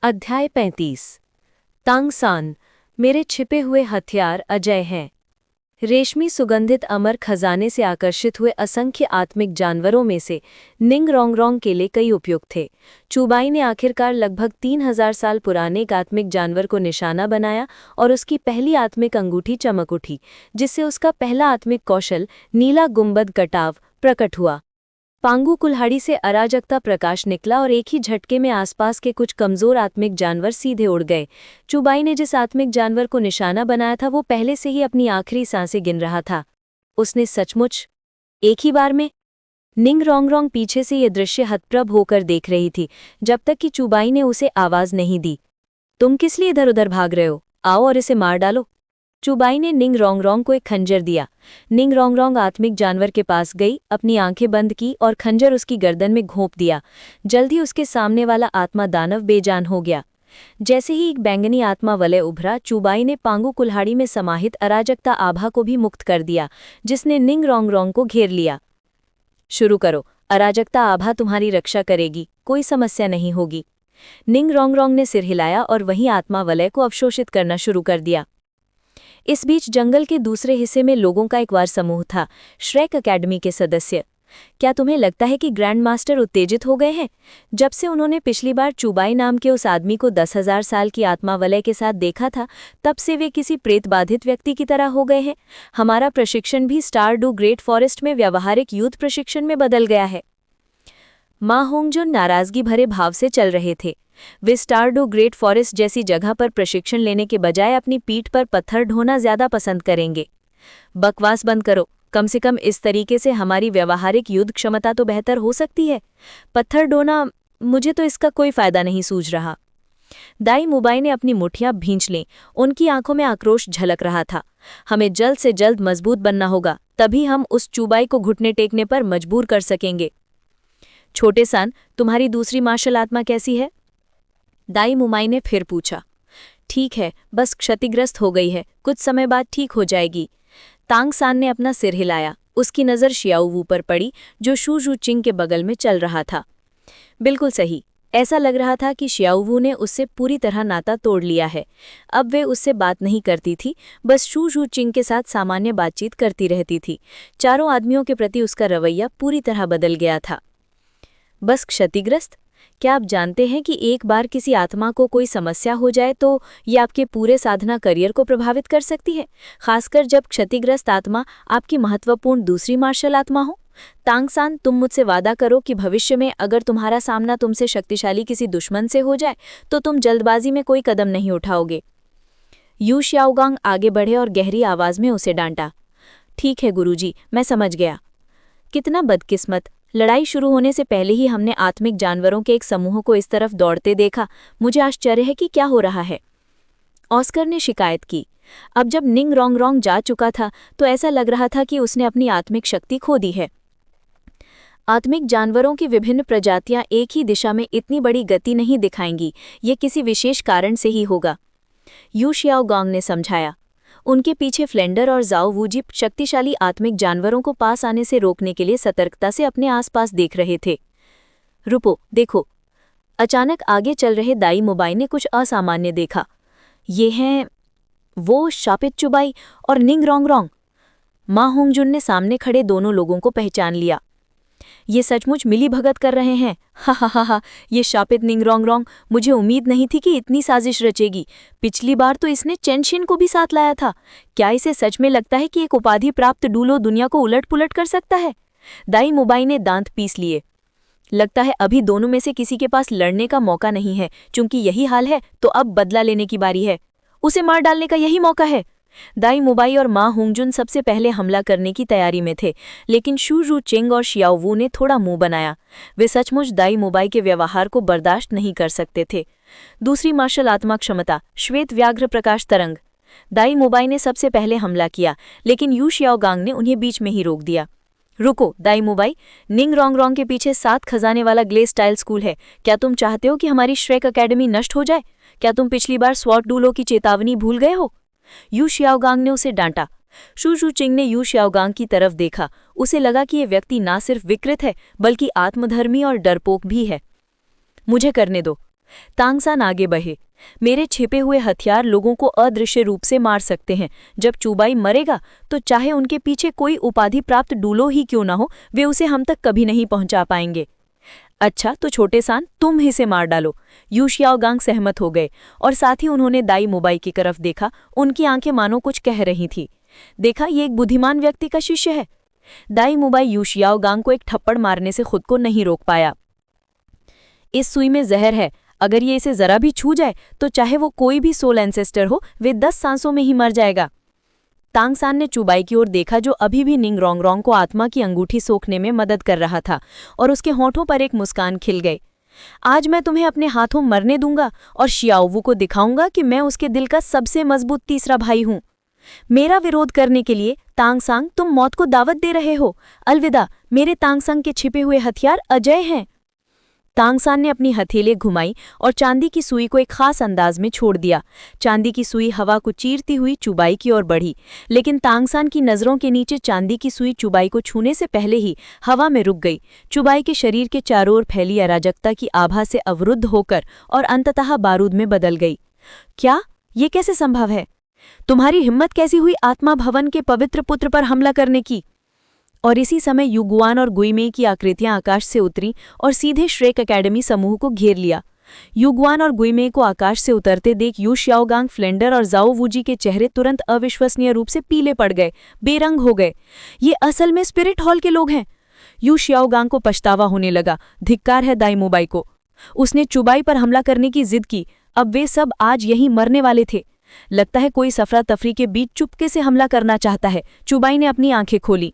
अध्याय 35। तांगसान, मेरे छिपे हुए हथियार अजय हैं। रेशमी सुगंधित अमर खजाने से आकर्षित हुए असंख्य आत्मिक जानवरों में से निंग रोंगरोंग के लिए कई उपयुक्त थे। चुबाई ने आखिरकार लगभग 3000 साल पुराने एक आत्मिक जानवर को निशाना बनाया और उसकी पहली आत्मिक अंगूठी चमक उठी, जिससे उसका पहला आत्मिक कौशल नीला गुंबद कटाव प्रकट हुआ। पांगू कुल्हाड़ी से अराजकता प्रकाश निकला और एक ही झटके में आसपास के कुछ कमजोर आत्मिक जानवर सीधे उड़ गए। चुबाई ने जिस आत्मिक जानवर को निशाना बनाया था वो पहले से ही अपनी आखिरी सांसें गिन रहा था। उसने सचमुच एक ही बार में। निंग रोंगरोंग पीछे से ये दृश्य हतप्रभ होकर देख रही थी, जब तक कि चुबाई ने उसे आवाज नहीं दी। तुम किस लिए इधर उधर भाग रहे हो? आओ और इसे मार डालो। चुबाई ने निंग रोंगरोंग को एक खंजर दिया। निंग रोंगरोंग आत्मिक जानवर के पास गई, अपनी आंखें बंद की और खंजर उसकी गर्दन में घोंप दिया। जल्द ही उसके सामने वाला आत्मा दानव बेजान हो गया। जैसे ही एक बैंगनी आत्मा वलय उभरा, चुबाई ने पांगू कुल्हाड़ी में समाहित अराजकता आभा को भी मुक्त कर दिया, जिसने निंग रोंगरोंग को घेर लिया। शुरू करो, अराजकता आभा तुम्हारी रक्षा करेगी, कोई समस्या नहीं होगी। निंग रोंगरोंग ने सिर हिलाया और वहीं आत्मा वलय को अवशोषित करना शुरू कर दिया। इस बीच जंगल के दूसरे हिस्से में लोगों का एक वार समूह था, श्रेक अकेडमी के सदस्य। क्या तुम्हें लगता है कि ग्रैंड मास्टर उत्तेजित हो गए हैं? जब से उन्होंने पिछली बार चुबाई नाम के उस आदमी को 10,000 साल की आत्मा वलय के साथ देखा था, तब से वे किसी प्रेत बाधित व्यक्ति की तरह हो गए हैं। हमारा प्रशिक्षण भी स्टारडू ग्रेट फॉरेस्ट में व्यावहारिक युद्ध प्रशिक्षण में बदल गया है। माँ होंगजुन नाराजगी भरे भाव से चल रहे थे। वे स्टारडू ग्रेट फॉरेस्ट जैसी जगह पर प्रशिक्षण लेने के बजाय अपनी पीठ पर पत्थर ढोना ज्यादा पसंद करेंगे। बकवास बंद करो, कम से कम इस तरीके से हमारी व्यावहारिक युद्ध क्षमता तो बेहतर हो सकती है। पत्थर ढोना, मुझे तो इसका कोई फायदा नहीं सूझ रहा। दाई मुबाई ने अपनी मुठियां भींच लीं, उनकी आंखों में आक्रोश झलक रहा था। हमें जल्द से जल्द मजबूत बनना होगा, तभी हम उस चुबाई को घुटने टेकने पर मजबूर कर सकेंगे। छोटे सान, तुम्हारी दूसरी मार्शल आत्मा कैसी है? दाई मुमाई ने फिर पूछा। ठीक है, बस क्षतिग्रस्त हो गई है, कुछ समय बाद ठीक हो जाएगी। तांगसान ने अपना सिर हिलाया। उसकी नज़र शियाओवू पर पड़ी, जो शू जू चिंग के बगल में चल रहा था। बिल्कुल सही, ऐसा लग रहा था कि शियाओवू ने उससे पूरी तरह नाता तोड़ लिया है। अब वे उससे बात नहीं करती थी, बस शू जू चिंग के साथ सामान्य बातचीत करती रहती थी। चारों आदमियों के प्रति उसका रवैया पूरी तरह बदल गया था। बस क्षतिग्रस्त? क्या आप जानते हैं कि एक बार किसी आत्मा को कोई समस्या हो जाए तो ये आपके पूरे साधना करियर को प्रभावित कर सकती है, खासकर जब क्षतिग्रस्त आत्मा आपकी महत्वपूर्ण दूसरी मार्शल आत्मा हो। तांगसान, तुम मुझसे वादा करो कि भविष्य में अगर तुम्हारा सामना तुमसे शक्तिशाली किसी दुश्मन से हो जाए तो तुम जल्दबाजी में कोई कदम नहीं उठाओगे। यू शाओगांग आगे बढ़े और गहरी आवाज में उसे डांटा। ठीक है गुरुजी, मैं समझ गया। कितना बदकिस्मत, लड़ाई शुरू होने से पहले ही हमने आत्मिक जानवरों के एक समूह को इस तरफ दौड़ते देखा। मुझे आश्चर्य है कि क्या हो रहा है। ऑस्कर ने शिकायत की। अब जब निंग रोंगरोंग जा चुका था तो ऐसा लग रहा था कि उसने अपनी आत्मिक शक्ति खो दी है। आत्मिक जानवरों की विभिन्न प्रजातियां एक ही दिशा में इतनी बड़ी गति नहीं दिखाएंगी, ये किसी विशेष कारण से ही होगा, यू शियाओगांग ने समझाया। उनके पीछे फ्लेंडर और जाओ वूजी शक्तिशाली आत्मिक जानवरों को पास आने से रोकने के लिए सतर्कता से अपने आसपास देख रहे थे। रुको, देखो। अचानक आगे चल रहे दाई मुबाई ने कुछ असामान्य देखा। ये हैं वो शापित चुबाई और निंग रोंगरोंग। माँ होंगजुन ने सामने खड़े दोनों लोगों को पहचान लिया। ये सचमुच मिली भगत कर रहे हैं। हा हा हा हा, ये शापित निंग रोंगरोंग, मुझे उम्मीद नहीं थी कि इतनी साजिश रचेगी। पिछली बार तो इसने चेनशिन को भी साथ लाया था। क्या इसे सच में लगता है कि एक उपाधि प्राप्त डूलो दुनिया को उलट पुलट कर सकता है? दाई मुबाई ने दांत पीस लिए। लगता है अभी दोनों में से किसी के पास लड़ने का मौका नहीं है। चूंकि यही हाल है तो अब बदला लेने की बारी है। उसे मार डालने का यही मौका है। दाई मुबाई और माँ होंगजुन सबसे पहले हमला करने की तैयारी में थे, लेकिन शू जू चिंग और शियाओवू ने थोड़ा मुंह बनाया। वे सचमुच दाई मुबाई के व्यवहार को बर्दाश्त नहीं कर सकते थे। दूसरी मार्शल आत्मा क्षमता, श्वेत व्याघ्र प्रकाश तरंग। दाई मुबाई ने सबसे पहले हमला किया, लेकिन यू शियाओगांग ने उन्हें बीच में ही रोक दिया। रुको दाई मुबाई, निंग रोंगरोंग के पीछे 7 खजाने वाला ग्ले स्टाइल स्कूल है। क्या तुम चाहते हो कि हमारी श्रेक अकेडमी नष्ट हो जाए? क्या तुम पिछली बार स्वॉट डूलो की चेतावनी भूल गए हो? यू शियाओगांग ने उसे डांटा। शू जू चिंग ने यू शियाओगांग की तरफ देखा। उसे लगा कि ये व्यक्ति ना सिर्फ विकृत है बल्कि आत्मधर्मी और डरपोक भी है। मुझे करने दो, तांगसान आगे बढ़े। मेरे छिपे हुए हथियार लोगों को अदृश्य रूप से मार सकते हैं। जब चुबाई मरेगा तो चाहे उनके पीछे कोई उपाधि प्राप्त डूलो ही क्यों ना हो, वे उसे हम तक कभी नहीं पहुंचा पाएंगे। अच्छा तो छोटे सान, तुम ही से मार डालो। यू शियाओगांग सहमत हो गए और साथ ही उन्होंने दाई मुबाई की तरफ देखा। उनकी आंखें मानो कुछ कह रही थी। देखा, ये एक बुद्धिमान व्यक्ति का शिष्य है। दाई मुबाई यू शियाओगांग को एक थप्पड़ मारने से खुद को नहीं रोक पाया। इस सुई में जहर है, अगर ये इसे जरा भी छू जाए तो चाहे वो कोई भी सोल एंसेस्टर हो, वे 10 सांसों में ही मर जाएगा। तांगसान ने चुबाई की ओर देखा जो अभी भी निंग रोंगरोंग को आत्मा की अंगूठी सोखने में मदद कर रहा था, और उसके होठों पर एक मुस्कान खिल गई। आज मैं तुम्हें अपने हाथों मरने दूंगा और शियाओवू को दिखाऊंगा कि मैं उसके दिल का सबसे मजबूत तीसरा भाई हूं। मेरा विरोध करने के लिए तांगसांग तुम मौत को दावत दे रहे हो। अलविदा, मेरे तांगसांग के छिपे हुए हथियार अजय हैं। तांगसान ने अपनी हथेली घुमाई और चांदी की सुई को एक खास अंदाज में छोड़ दिया। चांदी की सुई हवा को चीरती हुई चुबाई की ओर बढ़ी, लेकिन तांगसान की नजरों के नीचे चांदी की सुई चुबाई को छूने से पहले ही हवा में रुक गई। चुबाई के शरीर के चारों ओर फैली अराजकता की आभा से अवरुद्ध होकर और अंततः बारूद में बदल गई। क्या ये कैसे संभव है? तुम्हारी हिम्मत कैसी हुई आत्मा भवन के पवित्र पुत्र पर हमला करने की? और इसी समय युगुआन और गुइमेई की आकृतियां आकाश से उतरी और सीधे श्रेक एकेडमी समूह को घेर लिया। युगुआन और गुइमेई को आकाश से उतरते देख यू शियाओगांग, फ्लेंडर और जाओ वूजी के चेहरे तुरंत अविश्वसनीय रूप से पीले पड़ गए, बेरंग हो गए। ये असल में स्पिरिट हॉल के लोग हैं। यू शियाओगांग को पछतावा होने लगा। धिक्कार है दाई मुबाई को, उसने चुबाई पर हमला करने की जिद की। अब वे सब आज यहीं मरने वाले थे। लगता है कोई सफरा तफरी के बीच चुपके से हमला करना चाहता है। चुबाई ने अपनी आंखें खोली।